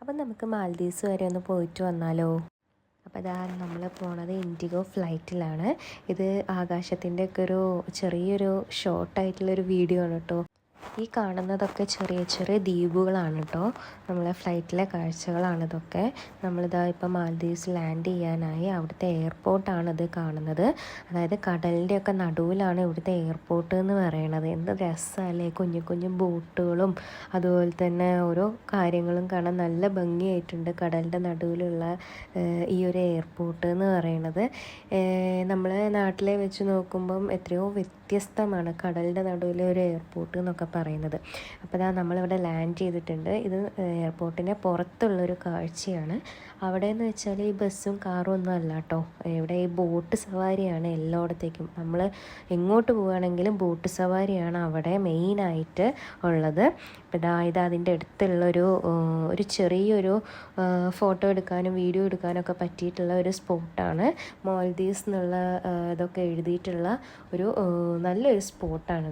അപ്പം നമുക്ക് മാൽദീവ്സ് വരെ ഒന്ന് പോയിട്ട് വന്നാലോ? അപ്പോൾ ഇതാ നമ്മൾ പോണത് ഇൻഡിഗോ ഫ്ലൈറ്റിലാണ്. ഇത് ആകാശത്തിൻ്റെ ഒക്കെ ഒരു ചെറിയൊരു ഷോർട്ടായിട്ടുള്ളൊരു വീഡിയോ ആണ് കേട്ടോ. ഈ കാണുന്നതൊക്കെ ചെറിയ ചെറിയ ദ്വീപുകളാണ് കേട്ടോ. നമ്മളെ ഫ്ലൈറ്റിലെ കാഴ്ചകളാണ് ഇതൊക്കെ. നമ്മളിതാ ഇപ്പം മാൽദീവ്സ് ലാൻഡ് ചെയ്യാനായി. അവിടുത്തെ എയർപോർട്ടാണ് ഇത് കാണുന്നത്. അതായത് കടലിൻ്റെയൊക്കെ നടുവിലാണ് ഇവിടുത്തെ എയർപോർട്ട് എന്ന് പറയണത്. എന്ത് രസമല്ലേ, കുഞ്ഞു കുഞ്ഞു ബോട്ടുകളും അതുപോലെ തന്നെ ഓരോ കാര്യങ്ങളും കാണാൻ നല്ല ഭംഗിയായിട്ടുണ്ട്. കടലിൻ്റെ നടുവിലുള്ള ഈ ഒരു എയർപോർട്ട് എന്ന് പറയണത് നമ്മളെ നാട്ടിലെ വെച്ച് നോക്കുമ്പം എത്രയോ വ്യത്യസ്തമാണ് കടലിൻ്റെ നടുവിലെ ഒരു എയർപോർട്ട് എന്നൊക്കെ പറയുന്നത്. അപ്പോൾ അതാ നമ്മളിവിടെ ലാൻഡ് ചെയ്തിട്ടുണ്ട്. ഇത് എയർപോർട്ടിൻ്റെ പുറത്തുള്ളൊരു കാഴ്ചയാണ്. അവിടെ എന്ന് വെച്ചാൽ ഈ ബസ്സും കാറും ഒന്നും അല്ല കേട്ടോ. ഇവിടെ ഈ ബോട്ട് സവാരിയാണ് എല്ലായിടത്തേക്കും. നമ്മൾ എങ്ങോട്ട് പോവുകയാണെങ്കിലും ബോട്ട് സവാരിയാണ് അവിടെ മെയിനായിട്ട് ഉള്ളത്. അപ്പോൾ ഇത് അതിൻ്റെ അടുത്തുള്ളൊരു ചെറിയൊരു ഫോട്ടോ എടുക്കാനും വീഡിയോ എടുക്കാനൊക്കെ പറ്റിയിട്ടുള്ള ഒരു സ്പോട്ടാണ്. മാൽദീവ്സ് എന്നുള്ള ഇതൊക്കെ എഴുതിയിട്ടുള്ള ഒരു നല്ലൊരു സ്പോട്ടാണ്.